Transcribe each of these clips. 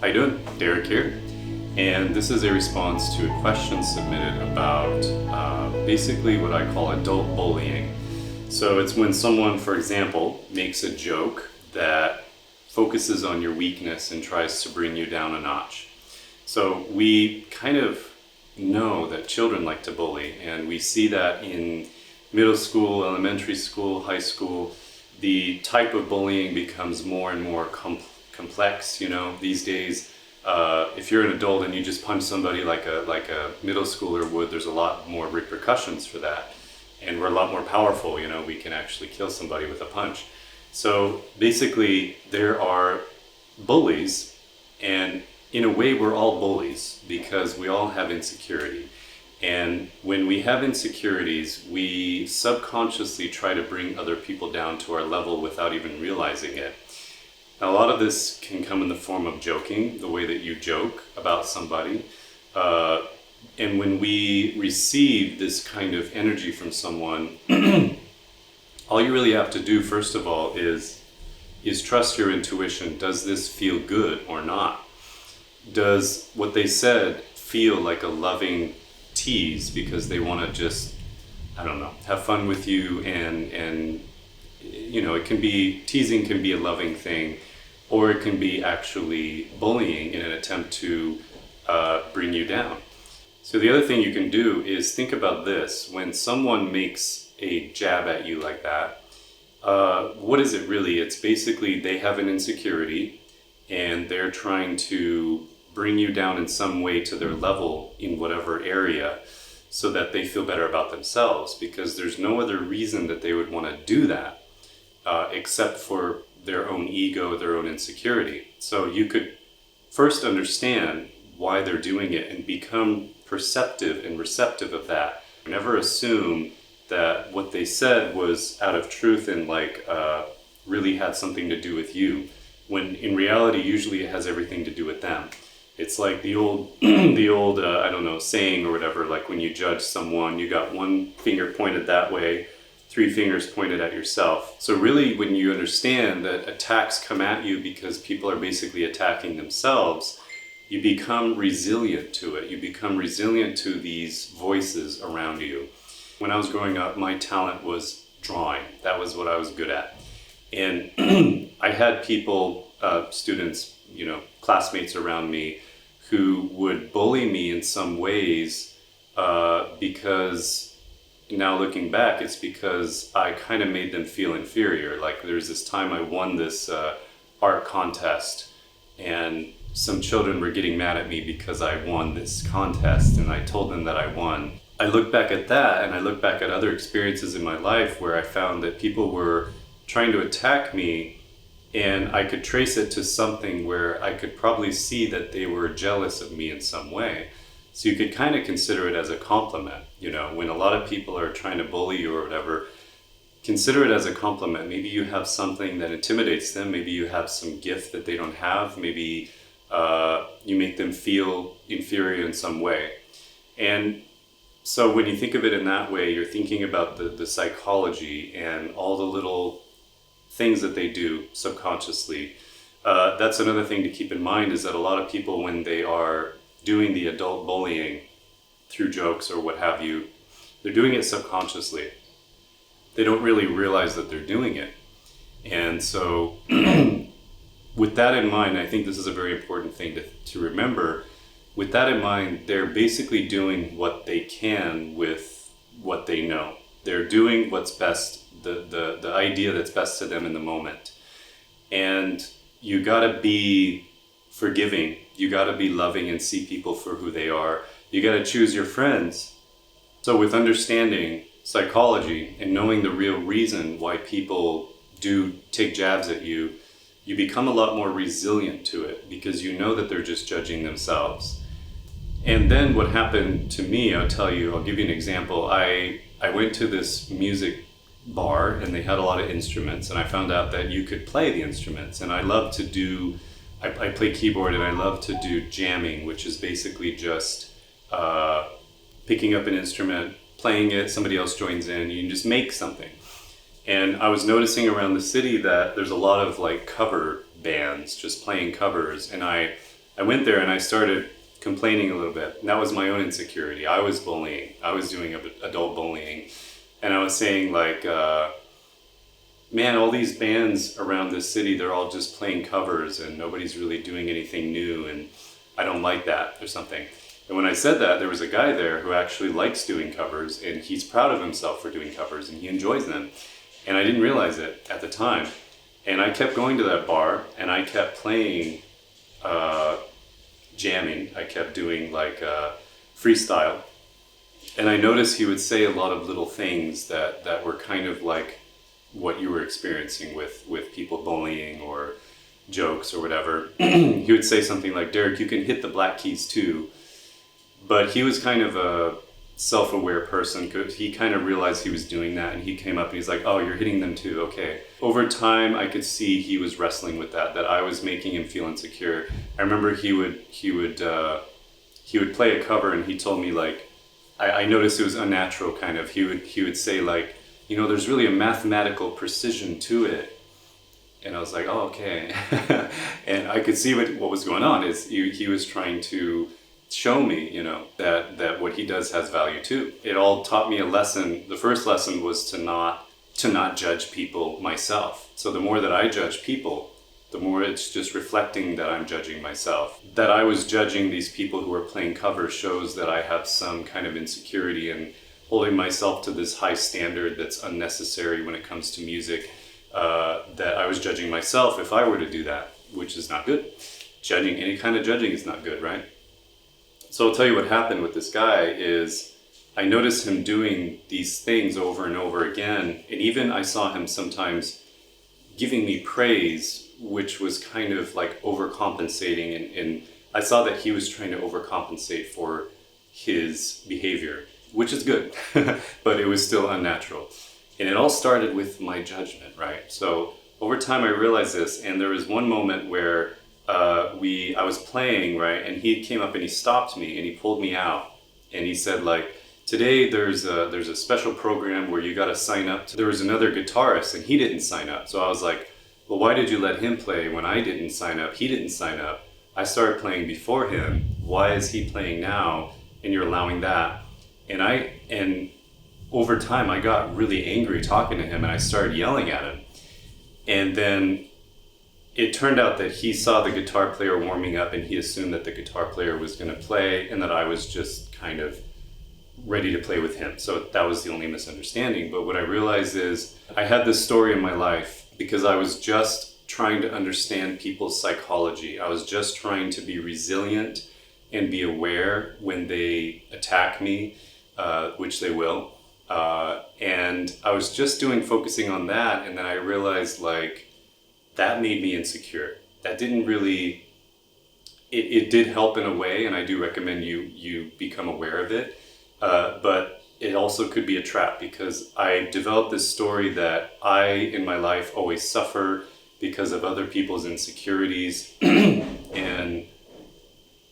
How you doing? Derek here. And this is a response to a question submitted about basically what I call adult bullying. So it's when someone, for example, makes a joke that focuses on your weakness and tries to bring you down a notch. So we kind of know that children like to bully, and we see that in middle school, elementary school, high school. The type of bullying becomes more and more complex. These days, if you're an adult and you just punch somebody like a middle schooler would, there's a lot more repercussions for that, and we're a lot more powerful. We can actually kill somebody with a punch. So basically, there are bullies, and in a way, we're all bullies because we all have insecurity. And when we have insecurities, we subconsciously try to bring other people down to our level without even realizing it. Now, a lot of this can come in the form of joking, the way that you joke about somebody. And when we receive this kind of energy from someone, all you really have to do, first of all, is trust your intuition. Does this feel good or not? Does what they said feel like a loving tease because they want to just, I don't know, have fun with you, and it can be, teasing can be a loving thing, or it can be actually bullying in an attempt to bring you down. So the other thing you can do is think about this. When someone makes a jab at you like that, what is it really? It's basically they have an insecurity and they're trying to bring you down in some way to their level in whatever area so that they feel better about themselves, because there's no other reason that they would want to do that except for their own ego, their own insecurity. So you could first understand why they're doing it and become perceptive and receptive of that. Never assume that what they said was out of truth and really had something to do with you, when in reality usually it has everything to do with them. It's like the old I don't know, saying or whatever, like when you judge someone, you got one finger pointed that way, three fingers pointed at yourself. So really, when you understand that attacks come at you because people are basically attacking themselves, you become resilient to it. You become resilient to these voices around you. When I was growing up, my talent was drawing. That was what I was good at. And I had people, students, classmates around me who would bully me in some ways because now looking back, it's because I kind of made them feel inferior. Like there's this time I won this art contest, and some children were getting mad at me because I won this contest, and I told them that I won. I look back at that, and I look back at other experiences in my life where I found that people were trying to attack me, and I could trace it to something where I could probably see that they were jealous of me in some way. So you could kind of consider it as a compliment. When a lot of people are trying to bully you or whatever, consider it as a compliment. Maybe you have something that intimidates them. Maybe you have some gift that they don't have. Maybe you make them feel inferior in some way. And so when you think of it in that way, you're thinking about the psychology and all the little things that they do subconsciously. That's another thing to keep in mind, is that a lot of people, when they are doing the adult bullying through jokes or what have you, they're doing it subconsciously. They don't really realize that they're doing it. And so with that in mind, I think this is a very important thing to remember. With that in mind, they're basically doing what they can with what they know. They're doing what's best, the idea that's best to them in the moment. And you gotta be forgiving. You gotta be loving and see people for who they are. You gotta choose your friends. So with understanding psychology and knowing the real reason why people do take jabs at you, you become a lot more resilient to it because you know that they're just judging themselves. And then what happened to me, I'll give you an example. I went to this music bar and they had a lot of instruments, and I found out that you could play the instruments. And I love to do, I play keyboard, and I love to do jamming, which is basically just picking up an instrument, playing it, somebody else joins in, you can just make something. And I was noticing around the city that there's a lot of cover bands just playing covers, and I I went there and I started complaining a little bit. And that was my own insecurity. I was bullying. I was doing adult bullying. And I was saying like, man, all these bands around this city, they're all just playing covers and nobody's really doing anything new. And I don't like that or something. And when I said that, there was a guy there who actually likes doing covers and he's proud of himself for doing covers and he enjoys them. And I didn't realize it at the time. And I kept going to that bar and I kept playing, jamming. I kept doing like freestyle. And I noticed he would say a lot of little things that were kind of like what you were experiencing with people bullying or jokes or whatever. He would say something like, Derek, you can hit the black keys too. But he was kind of a self-aware person because he kind of realized he was doing that and he came up and he's like, oh, you're hitting them too, okay. Over time, I could see he was wrestling with that I was making him feel insecure. I remember he would play a cover and he told me like, I noticed it was unnatural kind of. He would say like, you know, there's really a mathematical precision to it. And I was like, oh, okay. And I could see what was going on is he was trying to show me, you know, that what he does has value too. It all taught me a lesson. The first lesson was to not judge people myself. So the more that I judge people, the more it's just reflecting that I'm judging myself. That I was judging these people who are playing covers shows that I have some kind of insecurity and holding myself to this high standard that's unnecessary when it comes to music. That I was judging myself if I were to do that, which is not good. Judging, any kind of judging is not good, right? So I'll tell you what happened with this guy is I noticed him doing these things over and over again. And even I saw him sometimes giving me praise, which was kind of like overcompensating. And I saw that he was trying to overcompensate for his behavior, which is good, but it was still unnatural. And it all started with my judgment, right? So over time I realized this, and there was one moment where I was playing, right, and he came up and he stopped me and he pulled me out and he said like, today there's a special program where you got to sign up. There was another guitarist and he didn't sign up. So I was like, well, why did you let him play when I didn't sign up? He didn't sign up. I started playing before him. Why is he playing now and you're allowing that? And over time I got really angry talking to him and I started yelling at him. And then it turned out that he saw the guitar player warming up and he assumed that the guitar player was going to play and that I was just kind of ready to play with him. So that was the only misunderstanding. But what I realized is I had this story in my life because I was just trying to understand people's psychology. I was just trying to be resilient and be aware when they attack me, which they will. And I was just focusing on that. And then I realized like, that made me insecure. That didn't really, it did help in a way, and I do recommend you become aware of it. But it also could be a trap because I developed this story that I, in my life, always suffer because of other people's insecurities. And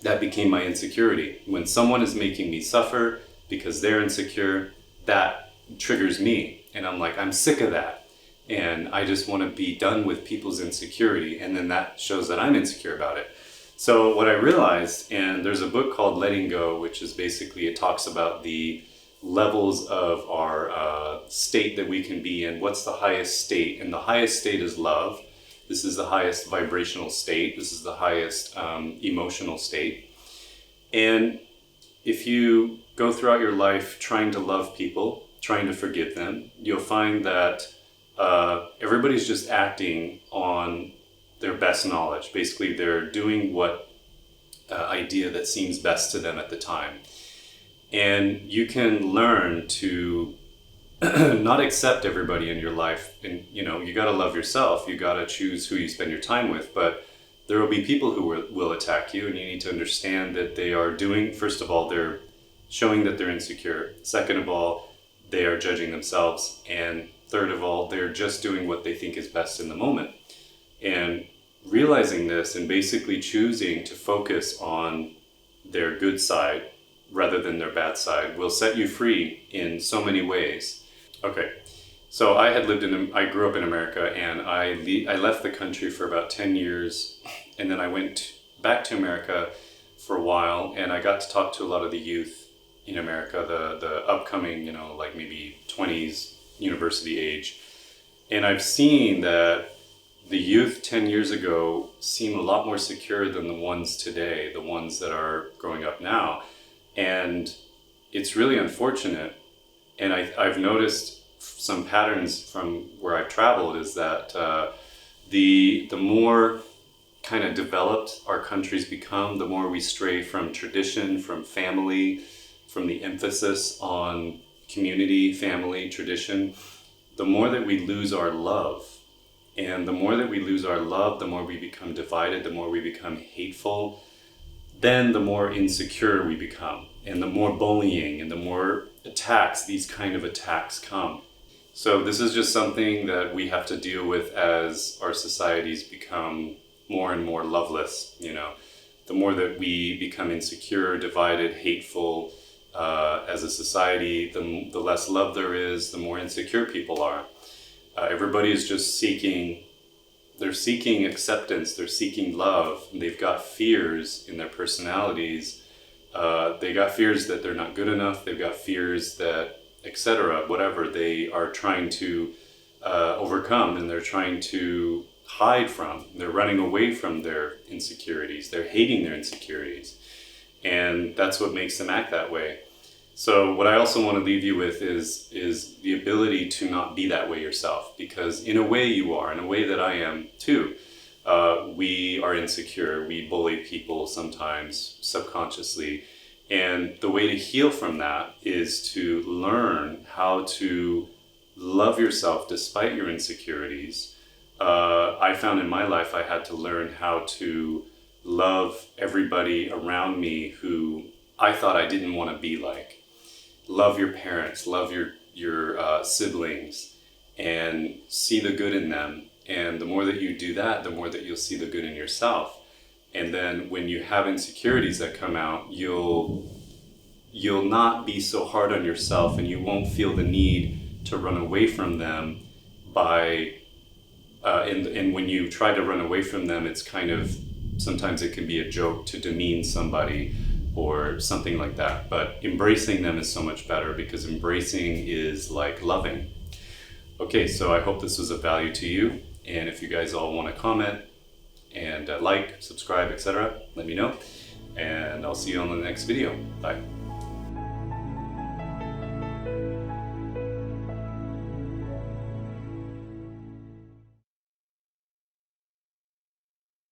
that became my insecurity. When someone is making me suffer because they're insecure, that triggers me. And I'm like, I'm sick of that. And I just want to be done with people's insecurity. And then that shows that I'm insecure about it. So what I realized, and there's a book called Letting Go, which is basically, it talks about the levels of our state that we can be in. What's the highest state? And the highest state is love. This is the highest vibrational state. This is the highest emotional state. And if you go throughout your life trying to love people, trying to forgive them, you'll find that everybody's just acting on their best knowledge. Basically, they're doing what idea that seems best to them at the time. And you can learn to not accept everybody in your life. And, you know, you got to love yourself. You got to choose who you spend your time with. But there will be people who will attack you, and you need to understand that they are doing, first of all, they're showing that they're insecure. Second of all, they are judging themselves. And third of all, they're just doing what they think is best in the moment. And realizing this and basically choosing to focus on their good side rather than their bad side will set you free in so many ways. Okay, so I grew up in America, and I left the country for about 10 years, and then I went back to America for a while, and I got to talk to a lot of the youth in America, the upcoming, you know, like maybe 20s, university age. And I've seen that the youth 10 years ago seem a lot more secure than the ones today, the ones that are growing up now. And it's really unfortunate. And I've noticed some patterns from where I've traveled is that the more kind of developed our countries become, the more we stray from tradition, from family, from the emphasis on community, family, tradition, the more that we lose our love. And the more that we lose our love, the more we become divided, the more we become hateful, then the more insecure we become, and the more bullying and the more attacks, these kind of attacks come. So this is just something that we have to deal with as our societies become more and more loveless, you know. The more that we become insecure, divided, hateful as a society, the less love there is, the more insecure people are. Everybody is just they're seeking acceptance, they're seeking love, and they've got fears in their personalities. They got fears that they're not good enough, they've got fears that, etc., whatever, they are trying to overcome, and they're trying to hide from. They're running away from their insecurities, they're hating their insecurities, and that's what makes them act that way. So what I also want to leave you with is the ability to not be that way yourself, because in a way you are, in a way that I am too. We are insecure, we bully people sometimes subconsciously, and the way to heal from that is to learn how to love yourself despite your insecurities. I found in my life I had to learn how to love everybody around me who I thought I didn't want to be like. Love your parents, love your siblings, and see the good in them. And the more that you do that, the more that you'll see the good in yourself. And then when you have insecurities that come out, you'll not be so hard on yourself, and you won't feel the need to run away from them by and when you try to run away from them, it's kind of, sometimes it can be a joke to demean somebody or something like that. But embracing them is so much better, because embracing is like loving. Okay, so I hope this was of value to you. And if you guys all want to comment and like, subscribe, etc., let me know. And I'll see you on the next video. Bye.